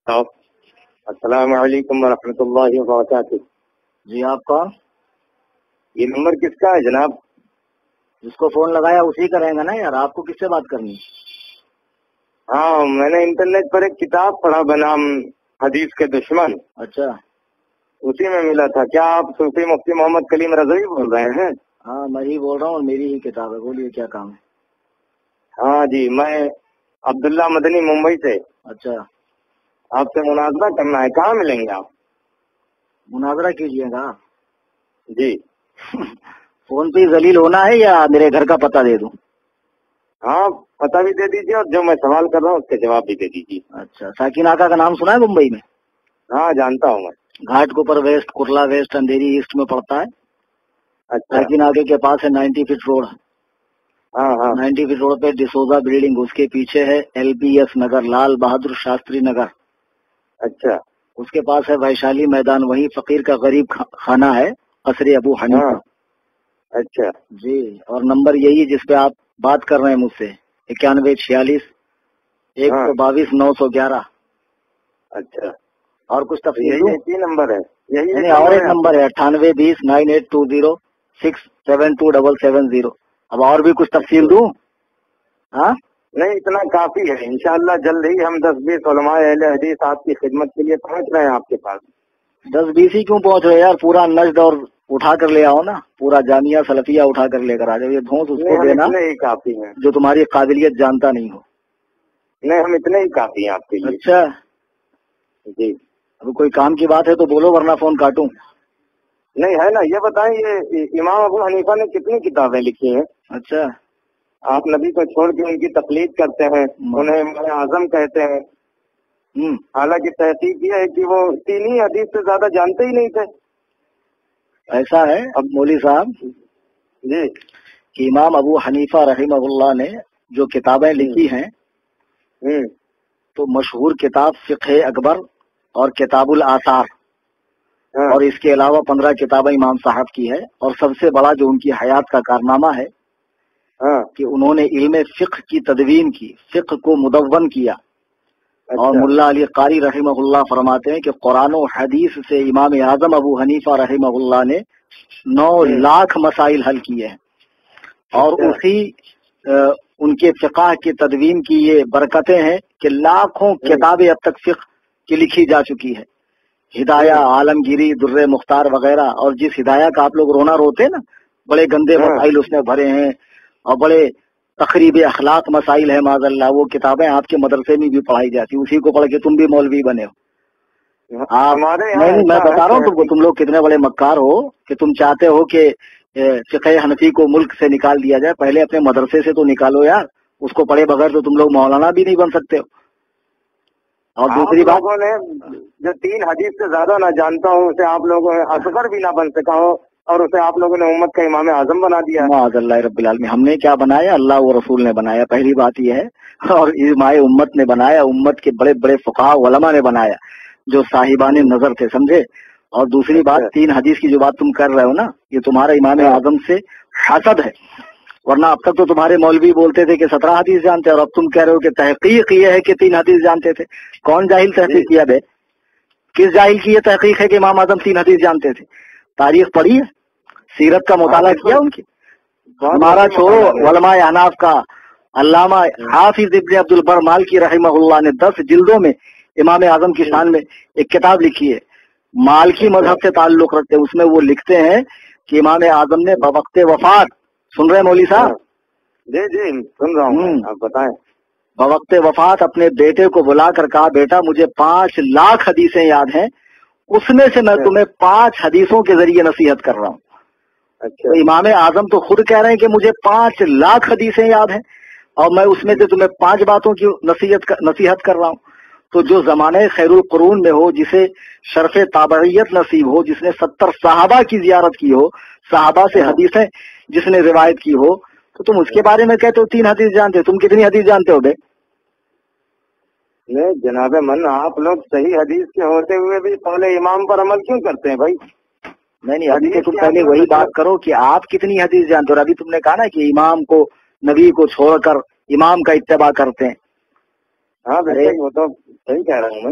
السلام علیکم ورحمۃ اللہ وبرکاتہ۔ جی آپ کون؟ یہ نمبر کس کا ہے جناب؟ جس کو فون لگایا اسی کا رہے گا نا یار، آپ کو کس سے بات کرنی؟ ہاں، میں نے انٹرنیٹ پر ایک کتاب پڑھا بنام حدیث کے دشمن، اچھا، اسی میں ملا تھا۔ کیا آپ صوفی مفتی محمد کلیم رضوی بول رہے ہیں؟ ہاں میں ہی بول رہا ہوں اور میری ہی کتاب ہے، بولیے کیا کام ہے؟ ہاں جی، میں عبداللہ مدنی ممبئی سے۔ اچھا، آپ سے مناظرہ کرنا ہے، کہاں ملیں گے آپ؟ مناظرہ کیجیے گا؟ جی فون پہ ذلیل ہونا ہے یا میرے گھر کا پتہ دے دوں؟ ہاں، پتہ بھی دے دیجیے اور جو میں سوال کر رہا ہوں اس کے جواب بھی دے دیجیے۔ اچھا، ساکن آقا کا نام سنا ہے ممبئی میں؟ ہاں جانتا ہوں میں۔ گھاٹ کے اوپر ویسٹ، کرلا ویسٹ، اندھیری ایسٹ میں پڑتا ہے۔ اچھا، ساکن آقے کے پاس ہے 90 فٹ روڈ۔ ہاں ہاں 90 فٹ روڈ پہ ڈسوزا بلڈنگ، اس کے پیچھے ہے LBS نگر، لال بہادر شاستری نگر۔ اچھا اس کے پاس ہے ویشالی میدان، وہی فقیر کا غریب خانہ ہے، قصر ابو حنیفہ۔ ہاں اچھا جی، اور نمبر یہی ہے جس پہ آپ بات کر رہے ہیں مجھ سے، 9146 122 911۔ اچھا، اور کچھ تفصیل یہی دوں؟ ایک ہی نمبر ہے؟ یہی نہیں، اور ایک نمبر ہے 9820 9820 67270۔ اب اور بھی کچھ تفصیل دوں؟ ہاں نہیں، اتنا کافی ہے۔ انشاءاللہ جلد ہی ہم 10-20 علماء اہل حدیث آپ کی خدمت کے لیے پہنچ رہے ہیں آپ کے پاس۔ 10-20 ہی کیوں پہنچ رہے یار؟ پورا نجد اور اٹھا کر لے آؤ نا، پورا جامعہ سلفیہ اٹھا کر لے کر آ جاؤ۔ یہ دھونس اس کو دینا اتنے ہی کافی ہیں، جو تمہاری قابلیت جانتا نہیں ہو۔ نہیں ہم اتنے ہی کافی ہیں آپ کے لیے۔ اچھا، جی اب کوئی کام کی بات ہے تو بولو ورنہ فون کاٹوں۔ نہیں ہے نا، یہ بتائیں یہ امام ابو حنیفہ نے کتنی کتابیں لکھی ہیں؟ اچھا، آپ نبی کو چھوڑ کے ان کی تقلید کرتے ہیں، انہیں امام اعظم کہتے ہیں، حالانکہ تحقیق یہ ہے کہ وہ 3 ہی حدیث سے زیادہ جانتے ہی نہیں تھے۔ ایسا ہے اب مولوی صاحب جی کہ امام ابو حنیفہ رحمہ اللہ نے جو کتابیں لکھی ہیں تو مشہور کتاب فقہ اکبر اور کتاب الآثار، اور اس کے علاوہ 15 کتابیں امام صاحب کی ہے، اور سب سے بڑا جو ان کی حیات کا کارنامہ ہے کہ انہوں نے علم فقہ کی تدوین کی، فقہ کو مدون کیا۔ اور ملا علی قاری رحمہ اللہ فرماتے ہیں کہ قرآن و حدیث سے امام اعظم ابو حنیفہ رحمہ اللہ نے 9 لاکھ مسائل حل کیے ہیں، اور اسی ان کے فقہ کی تدوین کی یہ برکتیں ہیں کہ لاکھوں کتابیں اب تک فقہ کی لکھی جا چکی ہے۔ ہدایہ، عالمگیری، در مختار وغیرہ، اور جس ہدایہ کا آپ لوگ رونا روتے ہیں نا، بڑے گندے مسائل اس نے بھرے ہیں اور بڑے تقریب اخلاق مسائل ہے، معاذ اللہ، وہ کتابیں آپ کے مدرسے میں بھی پڑھائی جاتی، اسی کو پڑھ کے تم بھی مولوی بنے ہو۔ آپ نہیں، میں بتا رہا ہوں تم کو، تم لوگ کتنے بڑے مکار ہو کہ تم چاہتے ہو کہ فقہ حنفی کو ملک سے نکال دیا جائے۔ پہلے اپنے مدرسے سے تو نکالو یار، اس کو پڑھے بغیر تو تم لوگ مولانا بھی نہیں بن سکتے ہو۔ اور دوسری بات، لوگوں نے جو 3 حدیث سے زیادہ نہ جانتا ہوں اسے آپ لوگوں نے اصغر بھی نہ بن سکا ہو، اور اسے آپ لوگوں نے امت کا امام اعظم بنا دیا۔ معاذ اللہ رب العالمین، ہم نے کیا بنایا؟ اللہ و رسول نے بنایا، پہلی بات یہ ہے، اور علماء امت نے بنایا، امت کے بڑے بڑے فقہاء علماء نے بنایا جو صاحبان نظر تھے، سمجھے؟ اور دوسری بات، 3 حدیث کی جو بات تم کر رہے ہو نا، یہ تمہارا امام اعظم سے حسد ہے، ورنہ اب تک تو تمہارے مولوی بولتے تھے کہ 17 حدیث جانتے ہیں، اور اب تم کہہ رہے ہو کہ تحقیق یہ ہے کہ 3 حدیث جانتے تھے۔ کون جاہل تحقیق کیا بے؟ کس جاہل کی یہ تحقیق ہے کہ امام اعظم 3 حدیث جانتے تھے؟ تاریخ پڑھی ہے؟ سیرت کا مطالعہ کیا ان کی؟ ہمارا چھوڑو، علماء احناف کا علامہ حافظ ابن عبد البر مالکی رحمہ اللہ نے 10 جلدوں میں امام اعظم کی شان میں ایک کتاب لکھی ہے، مالکی مذہب سے تعلق رکھتے ہیں۔ اس میں وہ لکھتے ہیں کہ امام اعظم نے بوقت وفات، سن رہے ہیں مولوی صاحب؟ جی جی سن رہا ہوں، آپ بتائیں۔ بوقت وفات اپنے بیٹے کو بلا کر کہا، بیٹا مجھے 5 لاکھ حدیثیں یاد ہیں، اس میں سے میں تمہیں 5 حدیثوں کے ذریعے نصیحت کر رہا ہوں۔ تو امام اعظم تو خود کہہ رہے ہیں کہ مجھے 5 لاکھ حدیثیں یاد ہیں، اور میں اس میں سے تمہیں 5 باتوں کی نصیحت کر رہا ہوں۔ تو جو زمانہ خیر القرون میں ہو، جسے شرف تابعیت نصیب ہو، جس نے 70 صحابہ کی زیارت کی ہو، صحابہ سے حدیثیں جس نے روایت کی ہو، تو تم اس کے بارے میں کہتے ہو 3 حدیث جانتے ہو؟ تم کتنی حدیث جانتے ہو بے؟ نہیں جناب من، آپ لوگ صحیح حدیث کے ہوتے ہوئے بھی قول امام پر عمل کیوں کرتے ہیں بھائی؟ نہیں، ابھی تو تم پہلے وہی بات کرو کہ آپ کتنی حدیث جانتے ہو۔ ابھی تم نے کہا نا کہ امام کو، نبی کو چھوڑ کر امام کا اتباع کرتے ہیں۔ ہاں وہ تو صحیح کہہ رہا ہوں میں۔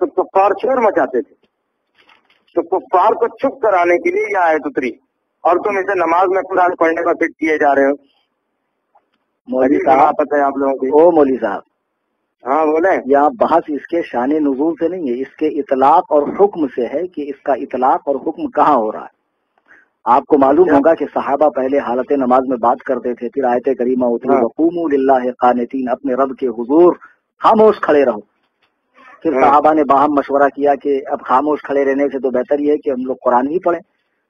تو کفار شور مچاتے تھے، تو کفار کو چپ کرانے کے لیے یہ آیت اتری، اور تم اسے نماز میں قرآن پڑھنے کا فٹ کیے جا رہے ہو۔ مولوی صاحب پتہ ہے آپ لوگوں کی؟ او مولوی صاحب، ہاں بولیں۔ یہاں بحث اس کے شان نزول سے نہیں ہے، اس کے اطلاق اور حکم سے ہے کہ اس کا اطلاق اور حکم کہاں ہو رہا ہے۔ آپ کو معلوم ہوگا کہ صحابہ پہلے حالت نماز میں بات کرتے تھے، پھر آیت کریمہ اتری وقوموا للہ قانتین، اپنے رب کے حضور خاموش کھڑے رہو۔ پھر صحابہ نے باہم مشورہ کیا کہ اب خاموش کھڑے رہنے سے تو بہتر یہ ہے کہ ہم لوگ قرآن ہی پڑھیں،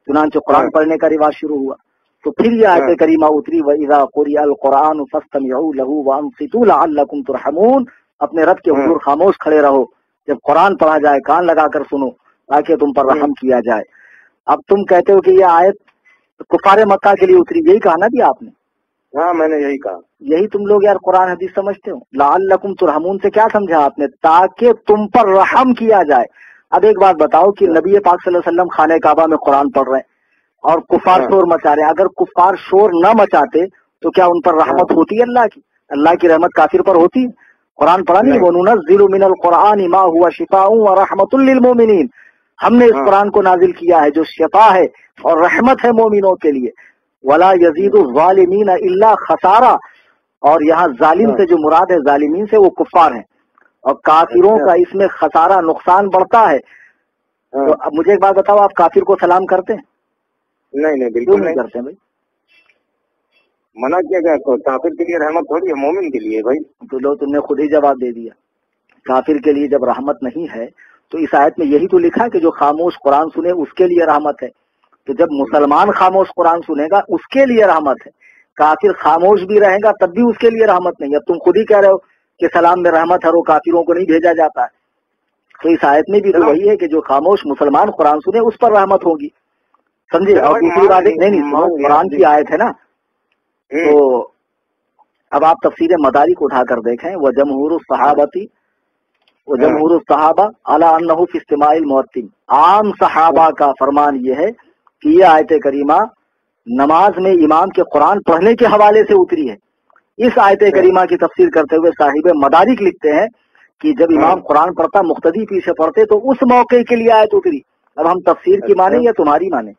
چنانچہ قرآن پڑھنے کا رواج شروع ہوا۔ تو پھر یہ آیت کریمہ اتری وَإِذَا قُرِئَ الْقُرْآنُ فَاسْتَمِعُوا لَهُ وَأَنصِتُوا لَعَلَّكُمْ تُرْحَمُونَ، اپنے رب کے حضور خاموش کھڑے رہو، جب قرآن پڑھا جائے کان لگا کر سنو تاکہ تم پر رحم کیا جائے۔ اب تم کہتے ہو کہ یہ آیت کفار مکہ کے لیے اتری، یہی کہا نا بھی آپ نے؟ ہاں میں نے یہی کہا۔ یہی تم لوگ یار قرآن حدیث سمجھتے ہو۔ لعلکم ترحمون سے کیا سمجھا آپ نے؟ تاکہ تم پر رحم کیا جائے۔ اب ایک بات بتاؤ کہ نبی پاک صلی اللہ علیہ وسلم خانہ کعبہ میں قرآن پڑھ رہے ہیں اور کفار شور مچا رہے ہیں، اگر کفار شور نہ مچاتے تو کیا ان پر رحمت ہوتی ہے اللہ کی؟ اللہ کی رحمت کافر پر ہوتی ہے؟ قرآن پڑھا نہیں، وَنُنَزِّلُ مِنَ الْقُرْآنِ مَا هُوَ شِفَاءٌ وَرَحْمَةٌ لِّلْمُؤْمِنِينَ، ہم نے اس قرآن کو نازل کیا ہے جو شفا ہے اور رحمت ہے مومنوں کے لیے۔ وَلَا يَزِيدُ الظَّالِمِينَ إِلَّا خَسَارًا، اور یہاں ظالم سے جو مراد ہے ظالمین سے وہ کفار ہیں، اور کافروں کا اس میں خسارہ نقصان بڑھتا ہے۔ تو اب مجھے ایک بات بتاؤ، آپ کافر کو سلام کرتے ہیں؟ نہیں بالکل نہیں کرتے ہیں بھائی، منع کیا گیا۔ کافر کے لیے رحمت تھوڑی ہے، مومن کے لیے بھائی۔ تو لو تم نے خود ہی جواب دے دیا، کافر کے لیے جب رحمت نہیں ہے تو اس آیت میں یہی تو لکھا کہ جو خاموش قرآن سنے اس کے لیے رحمت ہے۔ تو جب مسلمان خاموش قرآن سنے گا اس کے لیے رحمت ہے، کافر خاموش بھی رہے گا تب بھی اس کے لیے رحمت نہیں۔ اب تم خود ہی کہہ رہے ہو کہ سلام میں رحمت ہے، وہ کافروں کو نہیں بھیجا جاتا ہے، تو اس آیت میں بھی تو وہی ہے کہ جو خاموش مسلمان قرآن سنے اس پر رحمت ہوگی، سمجھے؟ اور دوسری بات نہیں قرآن کی آیت ہے نا، تو اب آپ تفسیر مدارک اٹھا کر دیکھیں، وہ جمہور الصحابتی وہ جمہور الصحابہ علی انہ فی استماع المؤذن، عام صحابہ کا فرمان یہ ہے کہ یہ آیت کریمہ نماز میں امام کے قرآن پڑھنے کے حوالے سے اتری ہے۔ اس آیت کریمہ کی تفسیر کرتے ہوئے صاحب مدارک لکھتے ہیں کہ جب امام قرآن پڑھتا مقتدی پیچھے پڑھتے تو اس موقع کے لیے آیت اتری۔ اب ہم تفسیر کی مانیں یا تمہاری مانیں؟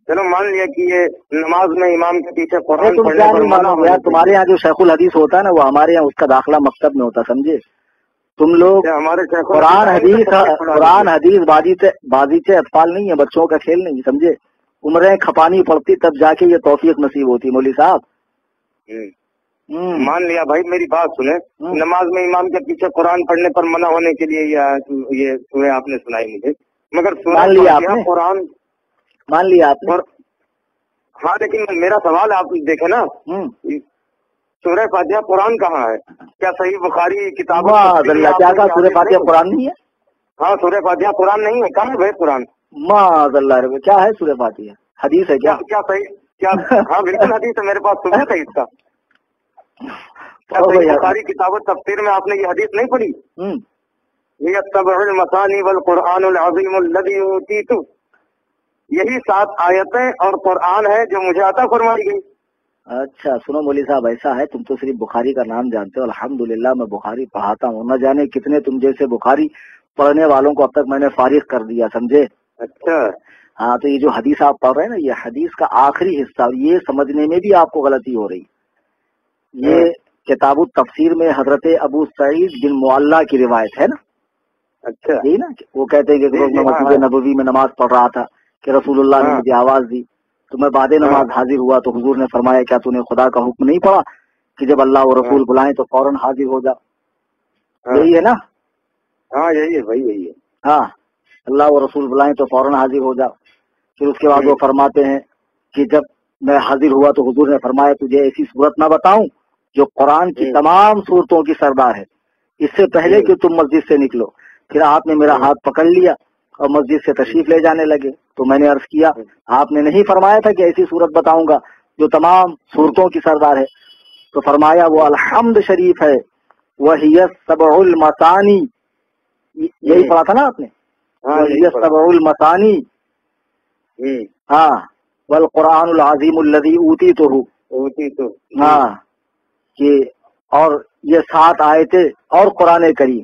چلو مان لیا کہ یہ نماز میں امام کے پیچھے قرآن تم کیا نہیں مانو گے یار، تمہارے یہاں جو شیخ الحدیث ہوتا ہے نا وہ ہمارے یہاں اس کا داخلہ مکتب میں ہوتا، سمجھے؟ تم لوگ قرآن حدیث بازیچے اطفال نہیں ہے، بچوں کا کھیل نہیں، سمجھے؟ عمریں کھپانی پڑتی تب جا کے یہ توفیق نصیب ہوتی۔ مولوی صاحب مان لیا بھائی، میری بات سنیں، نماز میں امام کے پیچھے قرآن پڑھنے پر منع ہونے کے لیے یہ سورہ آپ نے سنائی مجھے، مگر مان لیا آپ نے قرآن مان لیا آپ نے؟ ہاں لیکن میرا سوال آپ دیکھیں نا، سورہ فاتحہ قرآن کہاں ہے؟ کیا صحیح بخاری کتاب کیا کہا سورہ فاتحہ قرآن نہیں ہے؟ ہاں سورہ فاتحہ قرآن نہیں ہے، کہاں ہے بھائی قرآن؟ معاذ اللہ، کیا ہے سورہ فاتحہ؟ حدیث ہے کیا؟ کیا صحیح کیا؟ ہاں بالکل حدیث ہے، میرے پاس ثبوت ہے اس کا۔ صحیح بخاری کتاب تفسیر میں آپ نے یہ حدیث نہیں پڑھی؟ یہ السبع المثانی والقرآن العظیم الذی اوتیت، یہی 7 آیتیں اور قرآن ہے جو مجھے عطا فرمائی گئی۔ اچھا سنو مولوی صاحب، ایسا ہے تم تو صرف بخاری کا نام جانتے ہو، الحمدللہ میں بخاری پڑھاتا ہوں، نہ جانے کتنے تم جیسے بخاری پڑھنے والوں کو اب تک میں نے فارغ کر دیا، سمجھے؟ اچھا ہاں، تو یہ جو حدیث آپ پڑھ رہے ہیں نا، یہ حدیث کا آخری حصہ، اور یہ سمجھنے میں بھی آپ کو غلطی ہو رہی۔ یہ کتاب التفسیر میں حضرت ابو سعید بن معلہ کی روایت ہے نا۔ اچھا یہی نا، وہ کہتے ہیں کہ میں مسجد نبوی میں نماز پڑھ رہا تھا کہ رسول اللہ نے مجھے آواز دی تو میں بعد نماز حاضر ہوا تو حضور نے فرمایا کیا تو نے خدا کا حکم نہیں پڑھا کہ جب اللہ و رسول بلائیں تو فوراً حاضر ہو جا؟ یہی ہے نا؟ ہاں یہی ہے بھائی، یہی ہے۔ ہاں، اللہ و رسول بلائیں تو فوراً حاضر ہو جا۔ پھر اس کے بعد وہ فرماتے ہیں کہ جب میں حاضر ہوا تو حضور نے فرمایا تجھے ایسی صورت نہ بتاؤں جو قرآن کی تمام صورتوں کی سردار ہے، اس سے پہلے کہ تم مسجد سے نکلو۔ پھر آپ نے میرا ہاتھ پکڑ لیا اور مسجد سے تشریف لے جانے لگے تو میں نے عرض کیا آپ نے نہیں فرمایا تھا کہ ایسی صورت بتاؤں گا جو تمام صورتوں کی سردار ہے؟ تو فرمایا وہ الحمد شریف ہے، وہی السبع المثانی، یہی پڑھا تھا نا آپ نے، وہی السبع المثانی، ہاں، والقرآن العظیم الذی اوتیتہ، ہاں، کہ اور یہ 7 آیتیں اور قرآن کریم،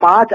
5